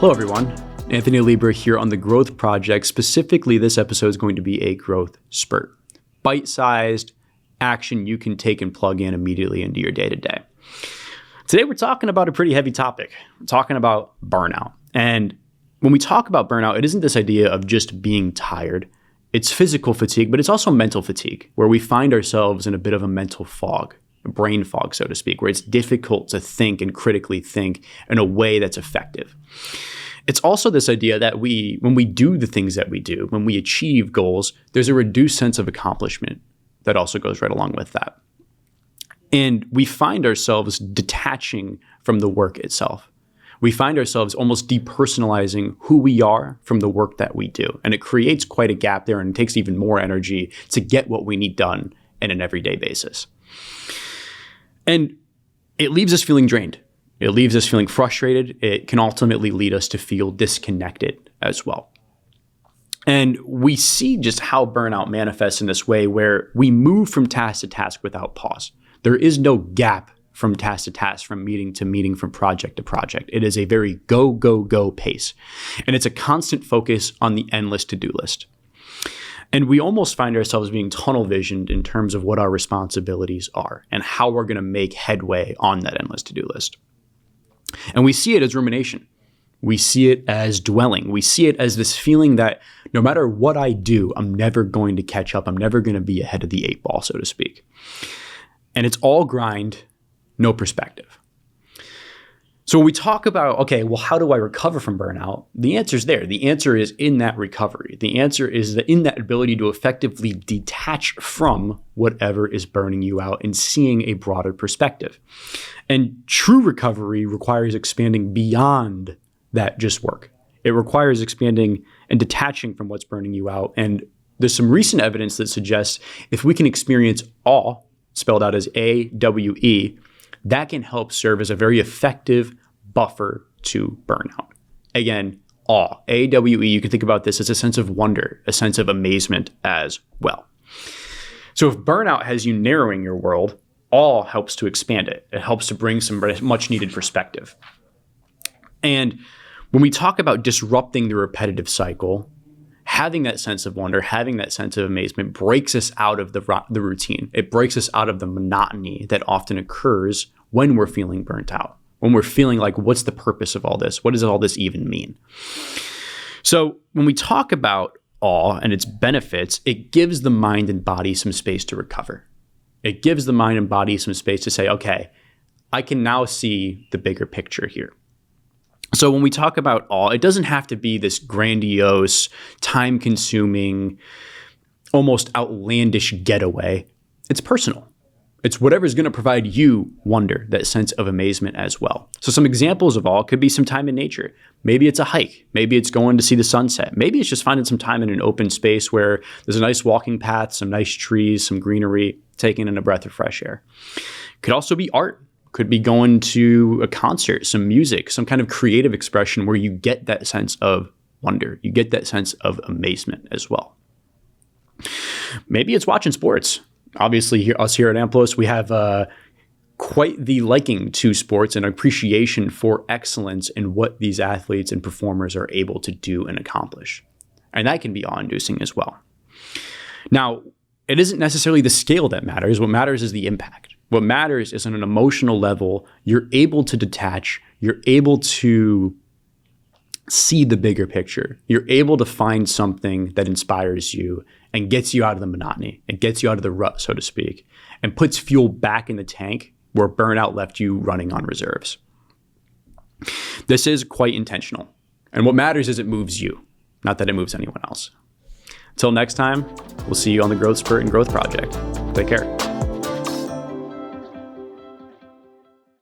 Hello, everyone. Anthony Alibro here on the Growth Project. Specifically, this episode is going to be a growth spurt. Bite-sized action you can take and plug in immediately into your day-to-day. Today, we're talking about a pretty heavy topic. We're talking about burnout. And when we talk about burnout, it isn't this idea of just being tired. It's physical fatigue, but it's also mental fatigue, where we find ourselves in a bit of a mental fog, a brain fog, so to speak, where it's difficult to think and critically think in a way that's effective. It's also this idea that when we do the things that we do, when we achieve goals, there's a reduced sense of accomplishment that also goes right along with that. And we find ourselves detaching from the work itself. We find ourselves almost depersonalizing who we are from the work that we do. And it creates quite a gap there, and it takes even more energy to get what we need done on an everyday basis. And it leaves us feeling drained. It leaves us feeling frustrated. It can ultimately lead us to feel disconnected as well. And we see just how burnout manifests in this way, where we move from task to task without pause. There is no gap from task to task, from meeting to meeting, from project to project. It is a very go, go, go pace. And it's a constant focus on the endless to-do list. And we almost find ourselves being tunnel visioned in terms of what our responsibilities are and how we're going to make headway on that endless to-do list. And we see it as rumination. We see it as dwelling. We see it as this feeling that no matter what I do, I'm never going to catch up. I'm never going to be ahead of the 8 ball, so to speak. And it's all grind, no perspective. So when we talk about, okay, well, how do I recover from burnout? The answer is there. The answer is in that recovery. The answer is that in that ability to effectively detach from whatever is burning you out and seeing a broader perspective. And true recovery requires expanding beyond that just work. It requires expanding and detaching from what's burning you out. And there's some recent evidence that suggests if we can experience awe, spelled out as AWE, that can help serve as a very effective buffer to burnout. Again, awe, AWE, you can think about this as a sense of wonder, a sense of amazement as well. So if burnout has you narrowing your world, awe helps to expand it. It helps to bring some much needed perspective. And when we talk about disrupting the repetitive cycle, having that sense of wonder, having that sense of amazement breaks us out of the routine. It breaks us out of the monotony that often occurs when we're feeling burnt out, when we're feeling like, what's the purpose of all this? What does all this even mean? So when we talk about awe and its benefits, it gives the mind and body some space to recover. It gives the mind and body some space to say, okay, I can now see the bigger picture here. So when we talk about awe, it doesn't have to be this grandiose, time-consuming, almost outlandish getaway. It's personal. It's whatever's going to provide you wonder, that sense of amazement as well. So some examples of awe could be some time in nature. Maybe it's a hike. Maybe it's going to see the sunset. Maybe it's just finding some time in an open space where there's a nice walking path, some nice trees, some greenery, taking in a breath of fresh air. Could also be art. Could be going to a concert, some music, some kind of creative expression where you get that sense of wonder. You get that sense of amazement as well. Maybe it's watching sports. Obviously, us here at AMPLOS, we have quite the liking to sports and appreciation for excellence in what these athletes and performers are able to do and accomplish. And that can be awe-inducing as well. Now, it isn't necessarily the scale that matters. What matters is the impact. What matters is on an emotional level, you're able to detach, you're able to see the bigger picture. You're able to find something that inspires you and gets you out of the monotony and gets you out of the rut, so to speak, and puts fuel back in the tank where burnout left you running on reserves. This is quite intentional. And what matters is it moves you, not that it moves anyone else. Until next time, we'll see you on the Growth Spurt and Growth Project. Take care.